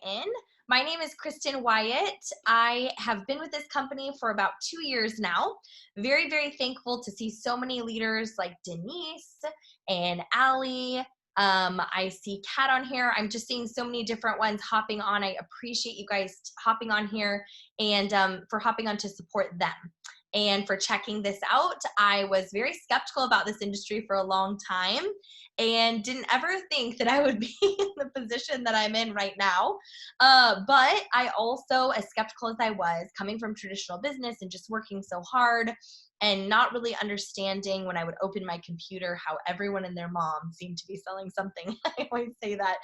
in. My name is Kristen Wyatt. I have been with this company for about 2 years now. Very, very thankful to see so many leaders like Denise and Allie. I see Kat on here. I'm just seeing so many different ones hopping on. I appreciate you guys hopping on here and for hopping on to support them and for checking this out. I was very skeptical about this industry for a long time and didn't ever think that I would be in the position that I'm in right now. But I also, as skeptical as I was, coming from traditional business and just working so hard and not really understanding when I would open my computer how everyone and their mom seemed to be selling something. I always say that.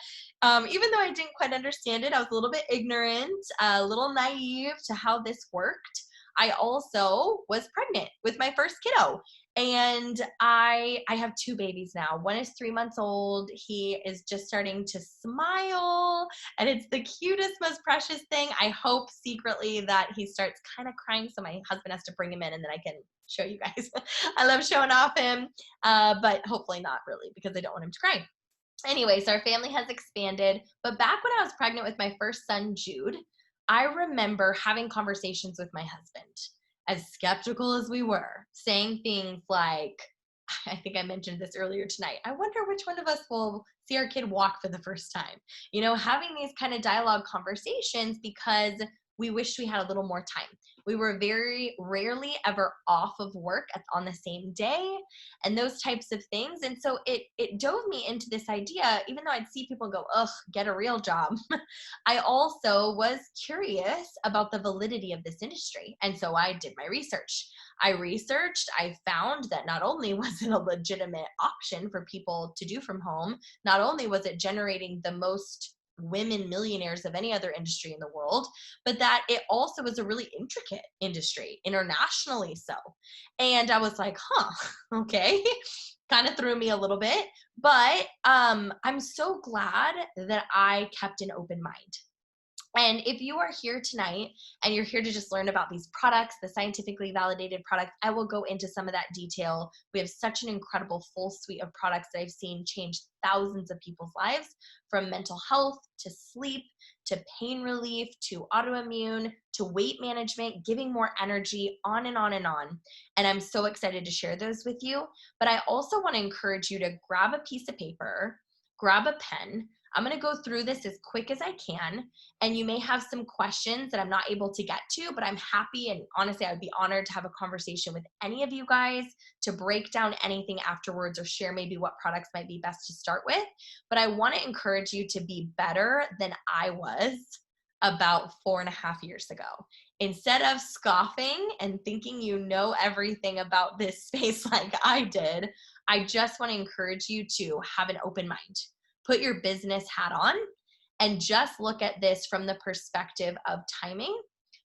Even though I didn't quite understand it, I was a little bit ignorant, a little naive to how this worked. I also was pregnant with my first kiddo. And I have two babies now. One is 3 months old. He is just starting to smile, and it's the cutest, most precious thing. I hope secretly that he starts kind of crying, so my husband has to bring him in, and then I can show you guys. I love showing off him, but hopefully not really, because I don't want him to cry. Anyways, our family has expanded. But back when I was pregnant with my first son, Jude, I remember having conversations with my husband, as skeptical as we were, saying things like, I think I mentioned this earlier tonight. I wonder which one of us will see our kid walk for the first time. Having these kind of dialogue conversations because we wished we had a little more time. We were very rarely ever off of work on the same day and those types of things. And so it dove me into this idea, even though I'd see people go, ugh, get a real job. I also was curious about the validity of this industry. And so I did my research. I found that not only was it a legitimate option for people to do from home, not only was it generating the most women millionaires of any other industry in the world, but that it also was a really intricate industry, internationally so. And I was like, okay. Kind of threw me a little bit, but I'm so glad that I kept an open mind. And if you are here tonight and you're here to just learn about these products, the scientifically validated products, I will go into some of that detail. We have such an incredible full suite of products that I've seen change thousands of people's lives, from mental health to sleep to pain relief to autoimmune to weight management, giving more energy, on and on and on. And I'm so excited to share those with you. But I also want to encourage you to grab a piece of paper, grab a pen. I'm going to go through this as quick as I can, and you may have some questions that I'm not able to get to, but I'm happy, and honestly, I would be honored to have a conversation with any of you guys to break down anything afterwards or share maybe what products might be best to start with. But I want to encourage you to be better than I was about 4.5 years ago. Instead of scoffing and thinking you know everything about this space like I did, I just want to encourage you to have an open mind. Put your business hat on and just look at this from the perspective of timing,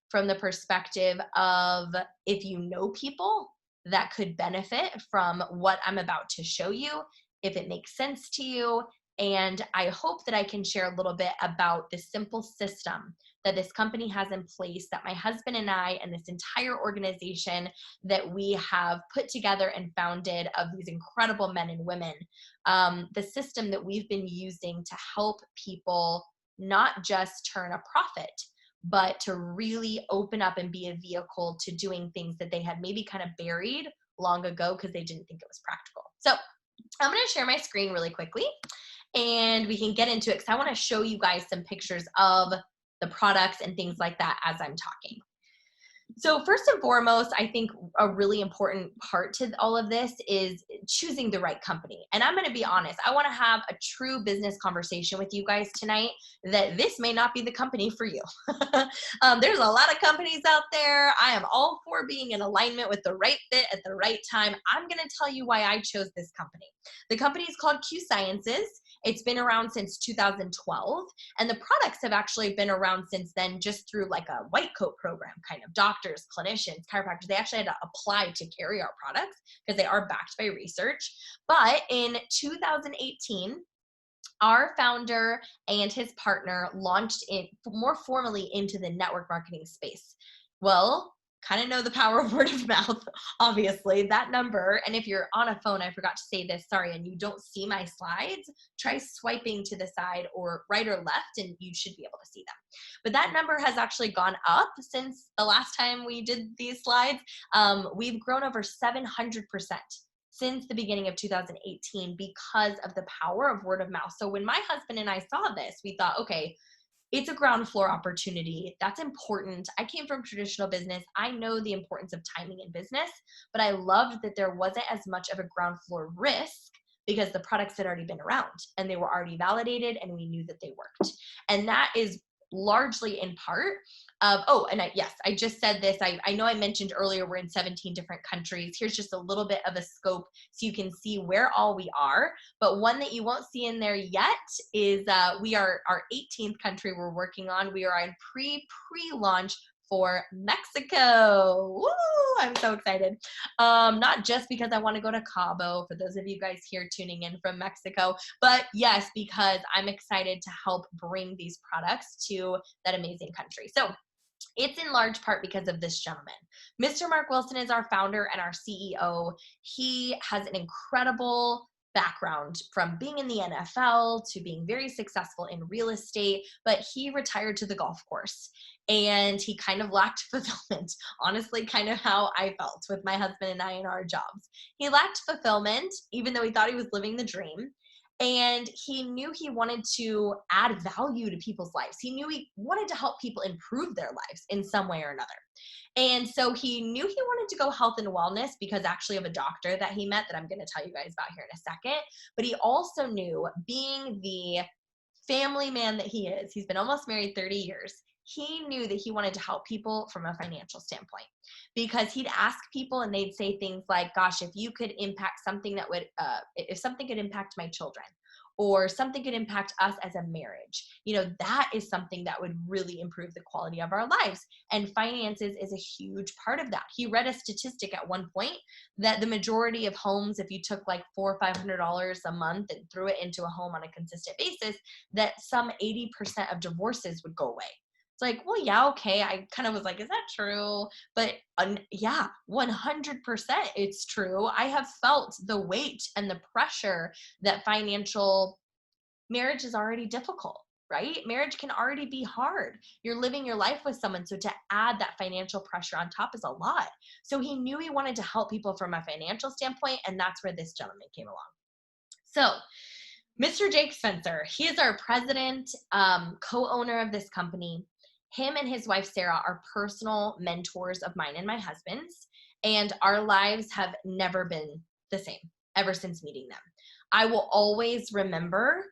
from the perspective of if you know people that could benefit from what I'm about to show you, if it makes sense to you. And I hope that I can share a little bit about the simple system that this company has in place, that my husband and I and this entire organization that we have put together and founded of these incredible men and women, the system that we've been using to help people not just turn a profit, but to really open up and be a vehicle to doing things that they had maybe kind of buried long ago because they didn't think it was practical. So I'm going to share my screen really quickly and we can get into it because I want to show you guys some pictures of the products and things like that as I'm talking. So first and foremost, I think a really important part to all of this is choosing the right company. And I'm going to be honest, I want to have a true business conversation with you guys tonight that this may not be the company for you. There's a lot of companies out there. I am all for being in alignment with the right fit at the right time. I'm going to tell you why I chose this company. The company is called Q Sciences. It's been around since 2012, and the products have actually been around since then, just through like a white coat program, kind of doctors, clinicians, chiropractors. They actually had to apply to carry our products because they are backed by research. But in 2018, our founder and his partner launched it more formally into the network marketing space. Well, kind of know the power of word of mouth, obviously, that number. And if you're on a phone, I forgot to say this, sorry, and you don't see my slides, try swiping to the side or right or left, and you should be able to see them. But that number has actually gone up since the last time we did these slides. We've grown over 700% since the beginning of 2018 because of the power of word of mouth. So when my husband and I saw this, we thought, okay, it's a ground floor opportunity. That's important. I came from traditional business. I know the importance of timing in business, but I loved that there wasn't as much of a ground floor risk because the products had already been around and they were already validated and we knew that they worked. And that is largely in part of, yes, I just said this. I know I mentioned earlier we're in 17 different countries. Here's just a little bit of a scope so you can see where all we are. But one that you won't see in there yet is we are our 18th country we're working on. We are in pre-launch for Mexico. Woo! I'm so excited. Not just because I want to go to Cabo, for those of you guys here tuning in from Mexico, but yes, because I'm excited to help bring these products to that amazing country. So it's in large part because of this gentleman. Mr. Mark Wilson is our founder and our CEO. He has an incredible background from being in the NFL to being very successful in real estate, but he retired to the golf course and he kind of lacked fulfillment. Honestly, kind of how I felt with my husband and I in our jobs. He lacked fulfillment, even though he thought he was living the dream. And he knew he wanted to add value to people's lives. He knew he wanted to help people improve their lives in some way or another. And so he knew he wanted to go health and wellness because actually of a doctor that he met that I'm going to tell you guys about here in a second. But he also knew, being the family man that he is, he's been almost married 30 years, he knew that he wanted to help people from a financial standpoint, because he'd ask people and they'd say things like, gosh, if you could impact something that would, if something could impact my children or something could impact us as a marriage, that is something that would really improve the quality of our lives. And finances is a huge part of that. He read a statistic at one point that the majority of homes, if you took like $400 or $500 a month and threw it into a home on a consistent basis, that some 80% of divorces would go away. It's like, well, yeah, okay. I kind of was like, is that true? But yeah, 100% it's true. I have felt the weight and the pressure that financial marriage is already difficult, right? Marriage can already be hard. You're living your life with someone. So to add that financial pressure on top is a lot. So he knew he wanted to help people from a financial standpoint. And that's where this gentleman came along. So Mr. Jake Spencer, he is our president, co-owner of this company. Him and his wife, Sarah, are personal mentors of mine and my husband's, and our lives have never been the same ever since meeting them. I will always remember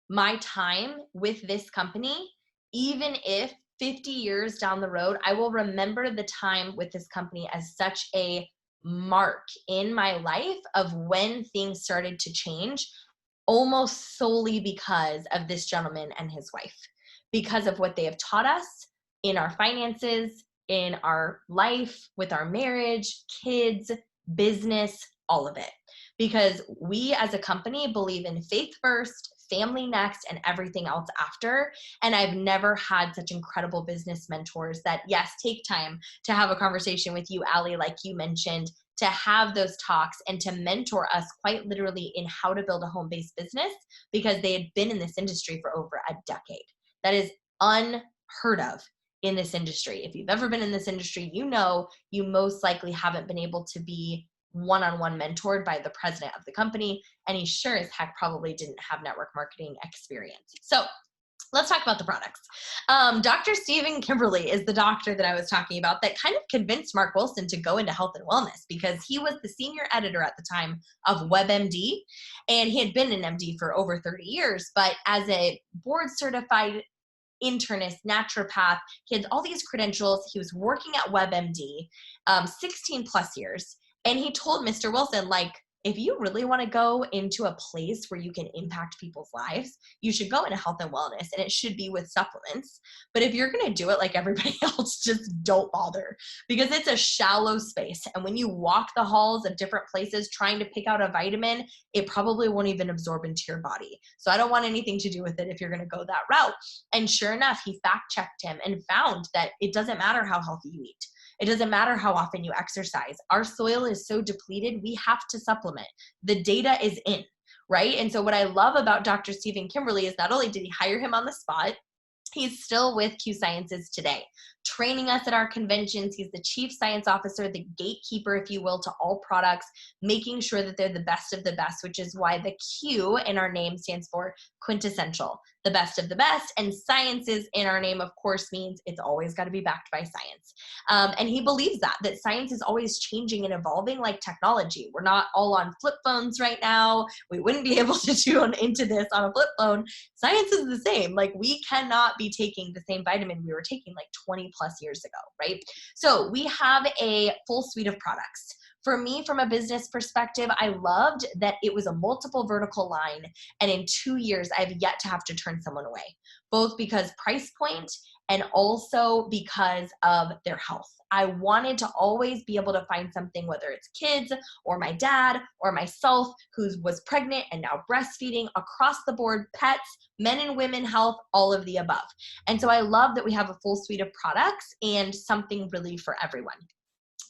my time with this company, even if 50 years down the road, I will remember the time with this company as such a mark in my life of when things started to change, almost solely because of this gentleman and his wife, because of what they have taught us in our finances, in our life, with our marriage, kids, business, all of it. Because we as a company believe in faith first, family next, and everything else after. And I've never had such incredible business mentors that, yes, take time to have a conversation with you, Allie, like you mentioned, to have those talks and to mentor us quite literally in how to build a home-based business, because they had been in this industry for over a decade. That is unheard of in this industry. If you've ever been in this industry, you know you most likely haven't been able to be one-on-one mentored by the president of the company, and he sure as heck probably didn't have network marketing experience. So let's talk about the products. Dr. Stephen Kimberly is the doctor that I was talking about that kind of convinced Mark Wilson to go into health and wellness, because he was the senior editor at the time of WebMD, and he had been an MD for over 30 years, but as a board certified internist, naturopath, he had all these credentials. He was working at WebMD 16 plus years. And he told Mr. Wilson, like, if you really want to go into a place where you can impact people's lives, you should go into health and wellness, and it should be with supplements. But if you're going to do it like everybody else, just don't bother, because it's a shallow space. And when you walk the halls of different places trying to pick out a vitamin, it probably won't even absorb into your body. So I don't want anything to do with it if you're going to go that route. And sure enough, he fact checked him and found that it doesn't matter how healthy you eat. It doesn't matter how often you exercise. Our soil is so depleted, we have to supplement. The data is in, right? And so what I love about Dr. Stephen Kimberly is not only did he hire him on the spot, he's still with Q Sciences today, training us at our conventions. He's the chief science officer, the gatekeeper, if you will, to all products, making sure that they're the best of the best, which is why the Q in our name stands for quintessential, the best of the best. And sciences in our name, of course, means it's always got to be backed by science. And he believes that science is always changing and evolving like technology. We're not all on flip phones right now. We wouldn't be able to tune into this on a flip phone. Science is the same. Like, we cannot be taking the same vitamin we were taking like 20 plus years ago, right? So we have a full suite of products. For me, from a business perspective, I loved that it was a multiple vertical line. And in 2 years, I've yet to have to turn someone away, both because price point and also because of their health. I wanted to always be able to find something, whether it's kids or my dad or myself who was pregnant and now breastfeeding, across the board, pets, men and women health, all of the above. And so I love that we have a full suite of products and something really for everyone.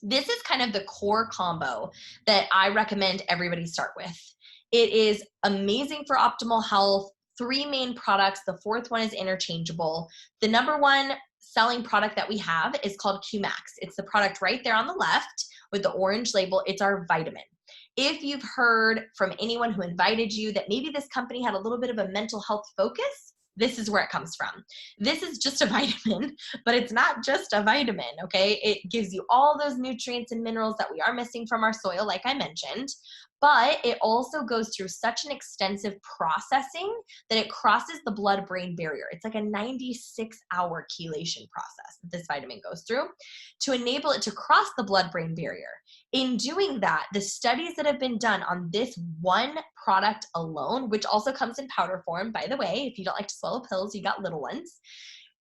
This is kind of the core combo that I recommend everybody start with. It is amazing for optimal health. 3 main products. The 4th one is interchangeable. The number one selling product that we have is called Qmax. It's the product right there on the left with the orange label. It's our vitamin. If you've heard from anyone who invited you that maybe this company had a little bit of a mental health focus, this is where it comes from. This is just a vitamin, but it's not just a vitamin, okay? It gives you all those nutrients and minerals that we are missing from our soil, like I mentioned, but it also goes through such an extensive processing that it crosses the blood-brain barrier. It's like a 96-hour chelation process that this vitamin goes through to enable it to cross the blood-brain barrier. In doing that, the studies that have been done on this one product alone, which also comes in powder form, by the way, if you don't like to swallow pills, you got little ones.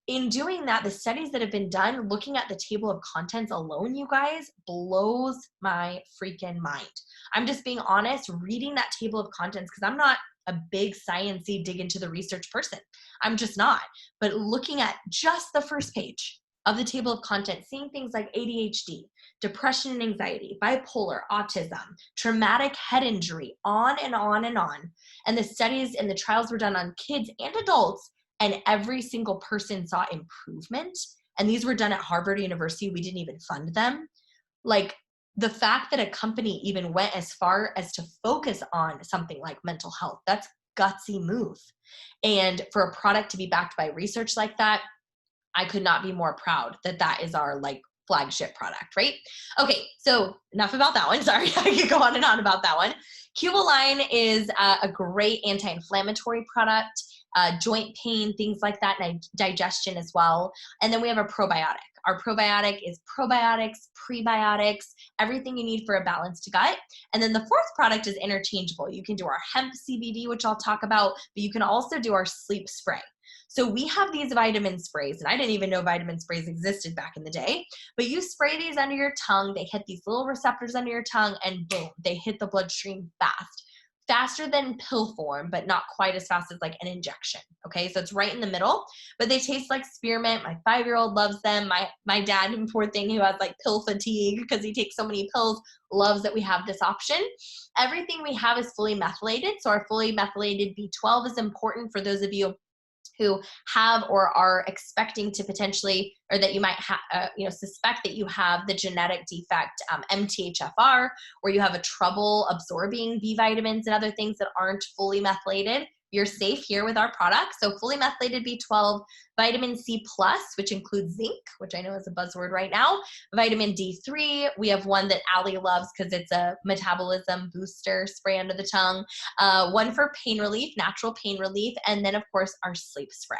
In doing that, the studies that have been done looking at the table of contents alone, you guys, blows my freaking mind. I'm just being honest, reading that table of contents, because I'm not a big sciencey dig into the research person. I'm just not. But looking at just the first page of the table of contents, seeing things like ADHD, depression and anxiety, bipolar, autism, traumatic head injury, on and on and on. And the studies and the trials were done on kids and adults, and every single person saw improvement. And these were done at Harvard University. We didn't even fund them. Like, the fact that a company even went as far as to focus on something like mental health, that's gutsy move. And for a product to be backed by research like that, I could not be more proud that that is our like flagship product, right? Okay, so enough about that one. Sorry, I could go on and on about that one. Q-Align is a great anti-inflammatory product, joint pain, things like that, and digestion as well. And then we have a probiotic. Our probiotic is probiotics, prebiotics, everything you need for a balanced gut. And then the 4th product is interchangeable. You can do our hemp CBD, which I'll talk about, but you can also do our sleep spray. So we have these vitamin sprays, and I didn't even know vitamin sprays existed back in the day, but you spray these under your tongue, they hit these little receptors under your tongue, and boom, they hit the bloodstream fast. Faster than pill form, but not quite as fast as like an injection. Okay, so it's right in the middle, but they taste like spearmint. My 5-year-old loves them. My dad, poor thing, who has like pill fatigue because he takes so many pills, loves that we have this option. Everything we have is fully methylated. So our fully methylated B12 is important for those of you who have or are expecting to potentially, or that you might suspect that you have the genetic defect MTHFR, where you have a trouble absorbing B vitamins and other things that aren't fully methylated. You're safe here with our product. So fully methylated B12, vitamin C+, which includes zinc, which I know is a buzzword right now, vitamin D3. We have one that Allie loves because it's a metabolism booster spray under the tongue. One for pain relief, natural pain relief, and then of course our sleep spray.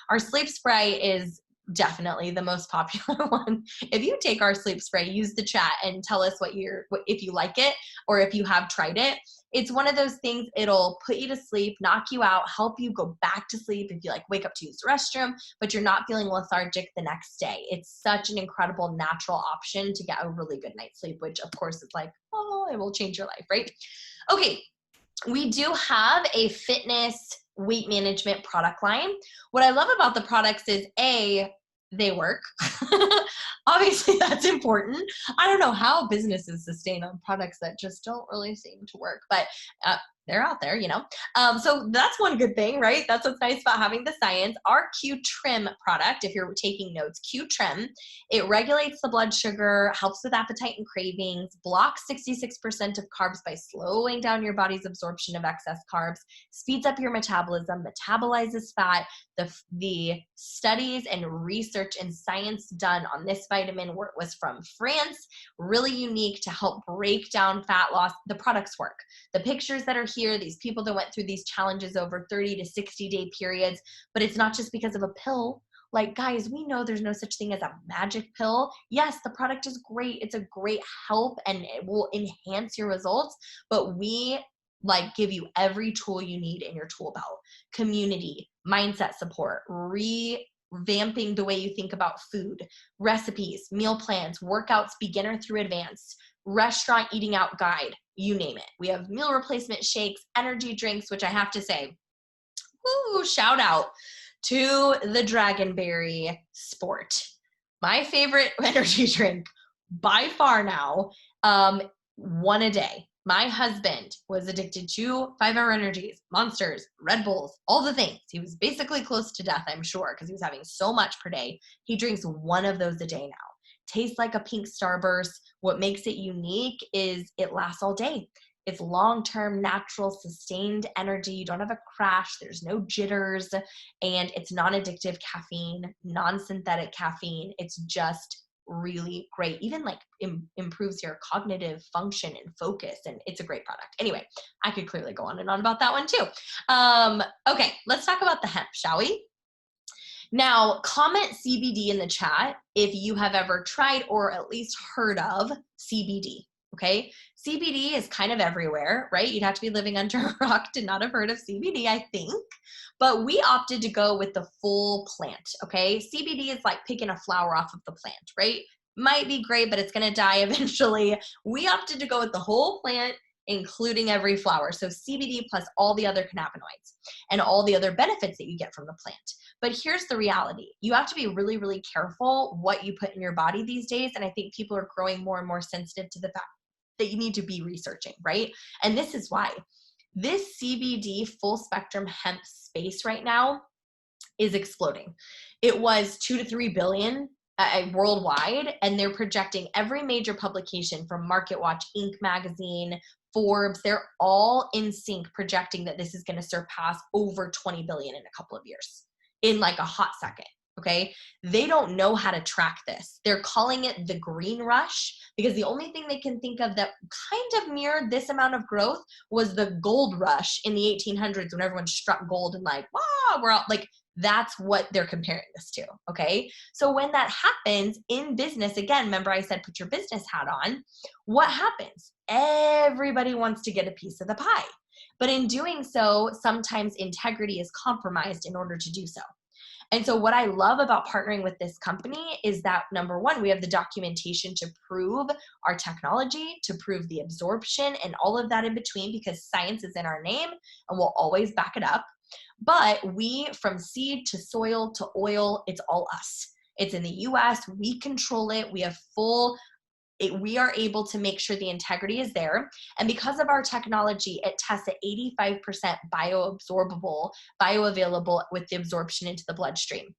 Our sleep spray is definitely the most popular one. If you take our sleep spray, use the chat and tell us if you like it or if you have tried it. It's one of those things, it'll put you to sleep, knock you out, help you go back to sleep if you like wake up to use the restroom, but you're not feeling lethargic the next day. It's such an incredible natural option to get a really good night's sleep, which of course is like, oh, it will change your life, right? Okay, we do have a fitness weight management product line. What I love about the products is they work. Obviously, that's important. I don't know how businesses sustain on products that just don't really seem to work, but they're out there, So that's one good thing, right? That's what's nice about having the science. Our Q Trim product, if you're taking notes, Q Trim, it regulates the blood sugar, helps with appetite and cravings, blocks 66% of carbs by slowing down your body's absorption of excess carbs, speeds up your metabolism, metabolizes fat. The studies and research and science done on this vitamin was from France, really unique to help break down fat loss. The products work. The pictures that are here, these people that went through these challenges over 30 to 60-day periods, but it's not just because of a pill. Like, guys, we know there's no such thing as a magic pill. Yes, the product is great. It's a great help and it will enhance your results, but we give you every tool you need in your tool belt. Community, mindset support, revamping the way you think about food, recipes, meal plans, workouts, beginner through advanced, restaurant eating out guide, you name it. We have meal replacement shakes, energy drinks, which I have to say, shout out to the Dragonberry Sport. My favorite energy drink by far now, one a day. My husband was addicted to 5-Hour Energies, Monsters, Red Bulls, all the things. He was basically close to death, I'm sure, because he was having so much per day. He drinks one of those a day now. Tastes like a pink Starburst. What makes it unique is it lasts all day. It's long-term, natural, sustained energy. You don't have a crash. There's no jitters. And it's non-addictive caffeine, non-synthetic caffeine. It's just really great. Even improves your cognitive function and focus. And it's a great product. Anyway, I could clearly go on and on about that one too. Okay, let's talk about the hemp, shall we? Now, comment CBD in the chat if you have ever tried or at least heard of CBD. Okay, CBD is kind of everywhere, right? You'd have to be living under a rock to not have heard of CBD, I think. But we opted to go with the full plant, okay? CBD is like picking a flower off of the plant, right? Might be great, but it's going to die eventually. We opted to go with the whole plant, including every flower. So CBD plus all the other cannabinoids and all the other benefits that you get from the plant. But here's the reality. You have to be really, really careful what you put in your body these days. And I think people are growing more and more sensitive to the fact that you need to be researching, right? And this is why. This CBD full spectrum hemp space right now is exploding. It was 2 to 3 billion worldwide, and they're projecting every major publication from MarketWatch, Inc. magazine, Forbes, they're all in sync projecting that this is going to surpass over 20 billion in a couple of years in like a hot second. Okay. They don't know how to track this. They're calling it the green rush because the only thing they can think of that kind of mirrored this amount of growth was the gold rush in the 1800s when everyone struck gold and wow, we're out. That's what they're comparing this to. Okay. So when that happens in business, again, remember I said, put your business hat on. What happens? Everybody wants to get a piece of the pie. But in doing so, sometimes integrity is compromised in order to do so. And so what I love about partnering with this company is that, number one, we have the documentation to prove our technology, to prove the absorption and all of that in between, because science is in our name and we'll always back it up. But we, from seed to soil to oil, it's all us. It's in the US, we control it. We have we are able to make sure the integrity is there. And because of our technology, it tests at 85% bioavailable with the absorption into the bloodstream.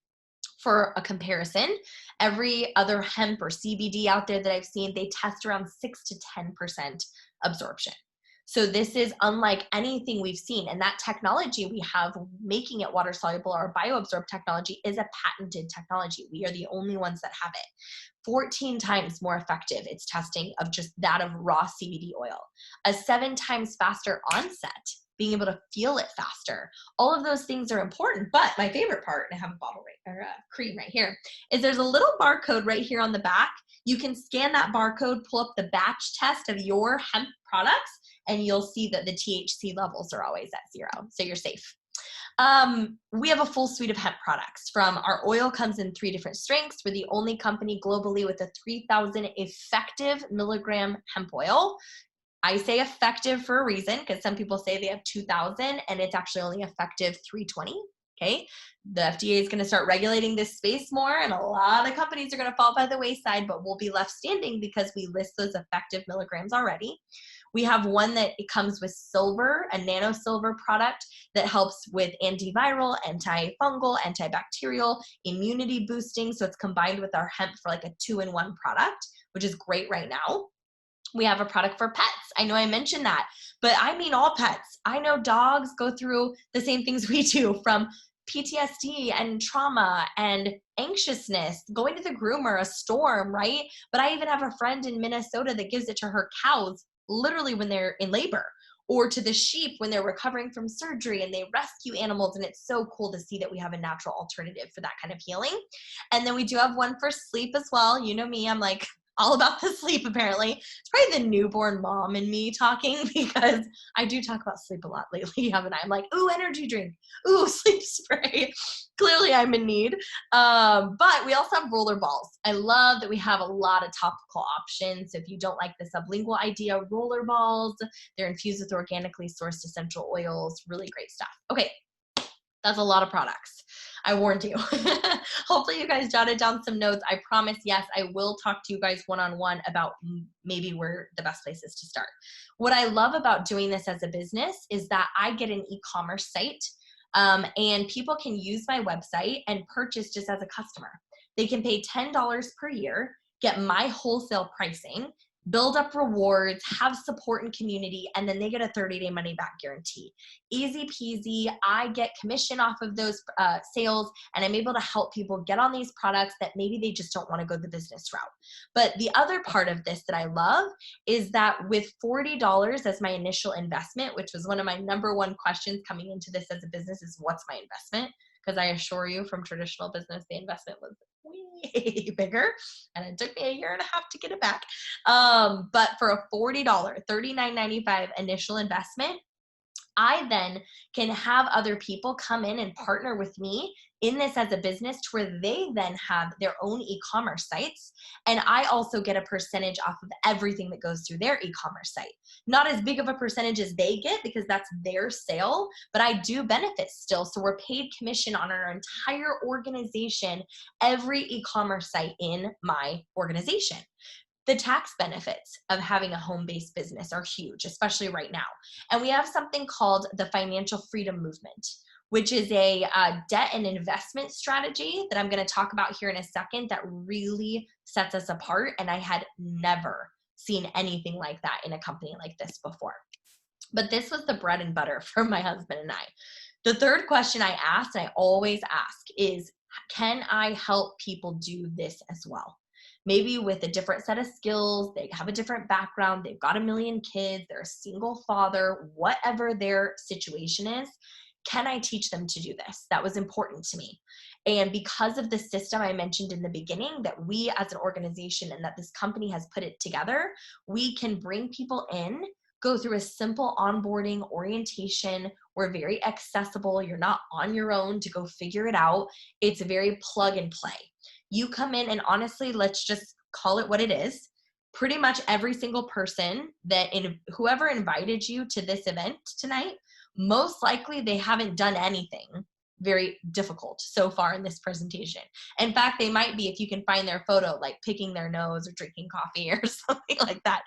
For a comparison, every other hemp or CBD out there that I've seen, they test around 6 to 10% absorption. So this is unlike anything we've seen. And that technology we have making it water soluble, our bioabsorb technology, is a patented technology. We are the only ones that have it. 14 times more effective, it's testing of just that of raw CBD oil. A 7 times faster onset, being able to feel it faster. All of those things are important, but my favorite part, and I have a bottle a cream right here, is there's a little barcode right here on the back. You can scan that barcode, pull up the batch test of your hemp products, and you'll see that the THC levels are always at 0, so you're safe. We have a full suite of hemp products. From our oil comes in 3 different strengths. We're the only company globally with a 3,000 effective milligram hemp oil. I say effective for a reason, because some people say they have 2,000 and it's actually only effective 320. Okay. The FDA is going to start regulating this space more, and a lot of companies are going to fall by the wayside, but we'll be left standing because we list those effective milligrams already. We have one that it comes with silver, a nano silver product that helps with antiviral, antifungal, antibacterial, immunity boosting. So it's combined with our hemp for like a 2-in-1 product, which is great right now. We have a product for pets. I know I mentioned that, but I mean all pets. I know dogs go through the same things we do, from PTSD and trauma and anxiousness, going to the groomer, a storm, right? But I even have a friend in Minnesota that gives it to her cows literally when they're in labor, or to the sheep when they're recovering from surgery, and they rescue animals. And it's so cool to see that we have a natural alternative for that kind of healing. And then we do have one for sleep as well. You know me, I'm like all about the sleep apparently. It's probably the newborn mom in me talking, because I do talk about sleep a lot lately, haven't I? I'm like, ooh, energy drink, ooh, sleep spray. Clearly I'm in need. But we also have roller balls. I love that we have a lot of topical options. So if you don't like the sublingual idea, roller balls, they're infused with organically sourced essential oils, really great stuff. Okay, that's a lot of products. I warned you. Hopefully you guys jotted down some notes. I promise, yes, I will talk to you guys one-on-one about maybe where the best place is to start. What I love about doing this as a business is that I get an e-commerce site, and people can use my website and purchase just as a customer. They can pay $10 per year, get my wholesale pricing, build up rewards, have support and community, and then they get a 30-day money back guarantee. Easy peasy. I get commission off of those sales, and I'm able to help people get on these products that maybe they just don't want to go the business route. But the other part of this that I love is that with $40 as my initial investment, which was one of my number one questions coming into this as a business, is what's my investment? Because I assure you, from traditional business, the investment was way bigger, and it took me a year and a half to get it back. But for a $40, $39.95 initial investment, I then can have other people come in and partner with me in this as a business, to where they then have their own e-commerce sites. And I also get a percentage off of everything that goes through their e-commerce site. Not as big of a percentage as they get, because that's their sale, but I do benefit still. So we're paid commission on our entire organization, every e-commerce site in my organization. The tax benefits of having a home-based business are huge, especially right now. And we have something called the Financial Freedom Movement, which is a debt and investment strategy that I'm going to talk about here in a second, that really sets us apart. And I had never seen anything like that in a company like this before. But this was the bread and butter for my husband and I. The third question I asked, and I always ask, is, can I help people do this as well? Maybe with a different set of skills, they have a different background, they've got a million kids, they're a single father, whatever their situation is. Can I teach them to do this? That was important to me. And because of the system I mentioned in the beginning, that we as an organization and that this company has put it together, we can bring people in, go through a simple onboarding orientation. We're very accessible. You're not on your own to go figure it out. It's very plug and play. You come in, and honestly, let's just call it what it is. Pretty much every single person whoever invited you to this event tonight, most likely they haven't done anything very difficult so far in this presentation. In fact, they might be, if you can find their photo, like picking their nose or drinking coffee or something like that.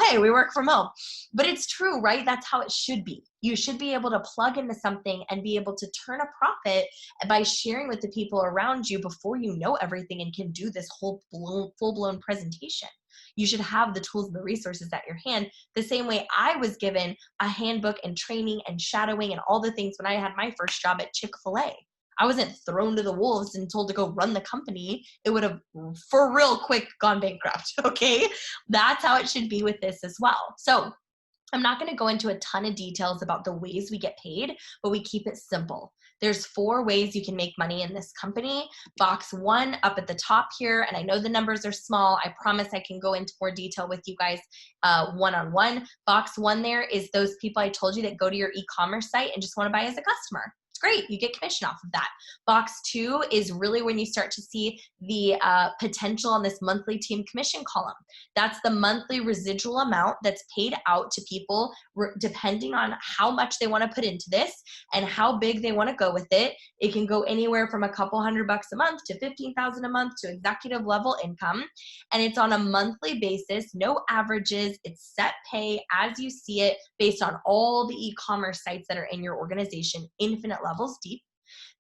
Hey, we work from home. But it's true, right? That's how it should be. You should be able to plug into something and be able to turn a profit by sharing with the people around you before you know everything and can do this whole full-blown presentation. You should have the tools and the resources at your hand, the same way I was given a handbook and training and shadowing and all the things when I had my first job at Chick-fil-A. I wasn't thrown to the wolves and told to go run the company. It would have, for real quick, gone bankrupt, okay? That's how it should be with this as well. So I'm not going to go into a ton of details about the ways we get paid, but we keep it simple. There's 4 ways you can make money in this company. Box 1 up at the top here, and I know the numbers are small. I promise I can go into more detail with you guys one-on-one. Box 1 there is those people I told you that go to your e-commerce site and just want to buy as a customer. It's great. You get commission off of that. Box 2 is really when you start to see the potential on this monthly team commission column. That's the monthly residual amount that's paid out to people depending on how much they want to put into this and how big they want to go with it. It can go anywhere from a couple $100 a month to $15,000 a month to executive level income. And it's on a monthly basis, no averages. It's set pay as you see it based on all the e-commerce sites that are in your organization, infinite levels deep.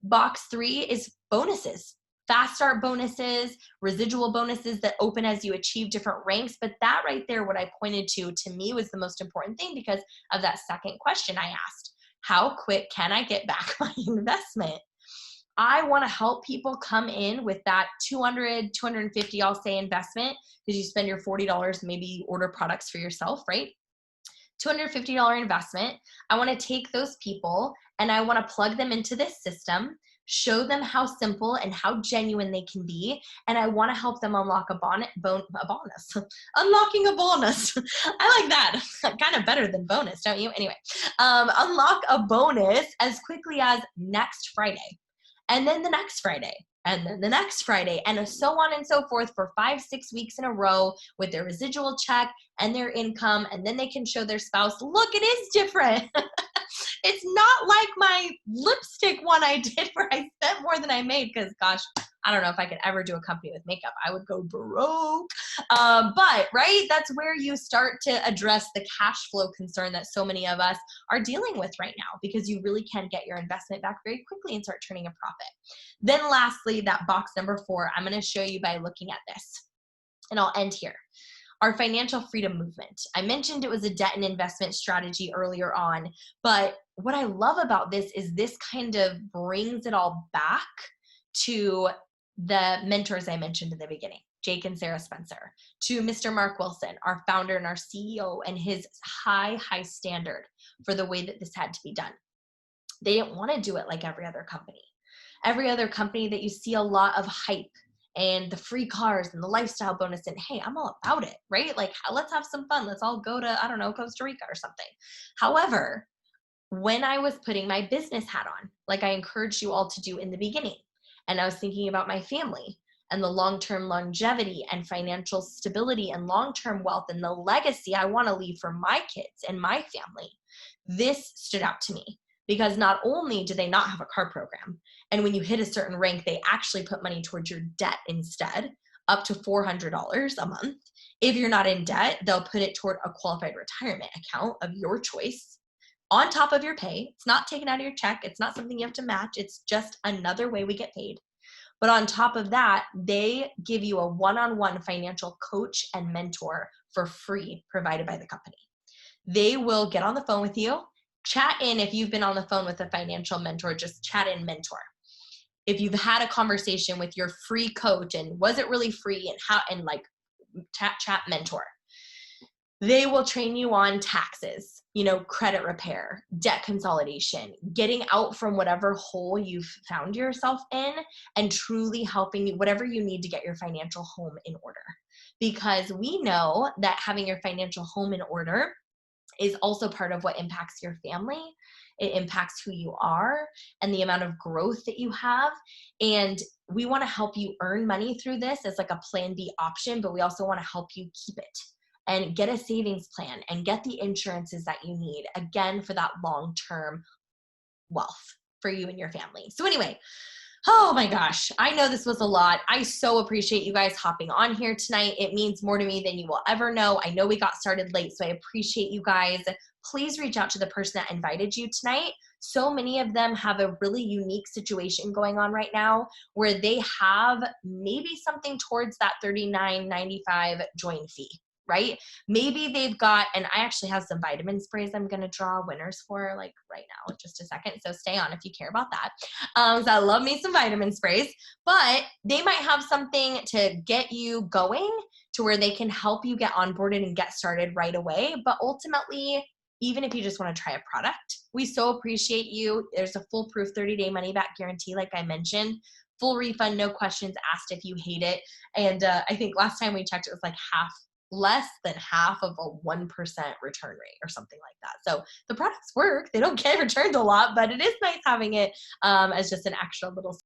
Box 3 is bonuses. Fast start bonuses, residual bonuses that open as you achieve different ranks. But that right there, what I pointed to me was the most important thing because of that second question I asked. How quick can I get back my investment? I want to help people come in with that $200, $250, I'll say investment, because you spend your $40, maybe you order products for yourself, right? $250 investment. I want to take those people and I want to plug them into this system, show them how simple and how genuine they can be. And I want to help them unlock a bonus. Unlocking a bonus. I like that. Kind of better than bonus, don't you? Anyway, unlock a bonus as quickly as next Friday. And then the next Friday, and then the next Friday, and so on and so forth for 5-6 weeks in a row with their residual check and their income. And then they can show their spouse, look, it is different. It's not like my lipstick one I did where I spent more than I made because, gosh, I don't know if I could ever do a company with makeup. I would go broke. But, right, that's where you start to address the cash flow concern that so many of us are dealing with right now because you really can get your investment back very quickly and start turning a profit. Then lastly, that box number 4, I'm going to show you by looking at this. And I'll end here. Our financial freedom movement. I mentioned it was a debt and investment strategy earlier on, but what I love about this is this kind of brings it all back to the mentors I mentioned in the beginning, Jake and Sarah Spencer, to Mr. Mark Wilson, our founder and our CEO, and his high standard for the way that this had to be done. They didn't want to do it like every other company. Every other company that you see a lot of hype and the free cars and the lifestyle bonus and hey, I'm all about it, right? Like let's have some fun. Let's all go to, I don't know, Costa Rica or something. However, when I was putting my business hat on, like I encouraged you all to do in the beginning, and I was thinking about my family and the long-term longevity and financial stability and long-term wealth and the legacy I want to leave for my kids and my family, this stood out to me. Because not only do they not have a car program, and when you hit a certain rank, they actually put money towards your debt instead, up to $400 a month. If you're not in debt, they'll put it toward a qualified retirement account of your choice on top of your pay. It's not taken out of your check. It's not something you have to match. It's just another way we get paid. But on top of that, they give you a one-on-one financial coach and mentor for free provided by the company. They will get on the phone with you. Chat in if you've been on the phone with a financial mentor, just chat in mentor. If you've had a conversation with your free coach and was it really free and how, and like chat mentor. They will train you on taxes, credit repair, debt consolidation, getting out from whatever hole you've found yourself in and truly helping you, whatever you need to get your financial home in order. Because we know that having your financial home in order is also part of what impacts your family. It impacts who you are and the amount of growth that you have. And we want to help you earn money through this as like a plan B option, but we also want to help you keep it and get a savings plan and get the insurances that you need, again, for that long-term wealth for you and your family. So anyway, oh my gosh, I know this was a lot. I so appreciate you guys hopping on here tonight. It means more to me than you will ever know. I know we got started late, so I appreciate you guys. Please reach out to the person that invited you tonight. So many of them have a really unique situation going on right now where they have maybe something towards that $39.95 join fee. Right? Maybe they've got, and I actually have some vitamin sprays I'm going to draw winners for like right now in just a second. So stay on if you care about that. So I love me some vitamin sprays, but they might have something to get you going to where they can help you get onboarded and get started right away. But ultimately, even if you just want to try a product, we so appreciate you. There's a foolproof 30-day money back guarantee, like I mentioned. Full refund, no questions asked if you hate it. And I think last time we checked, it was like half less than half of a 1% return rate or something like that. So the products work. They don't get returned a lot, but it is nice having it as just an extra little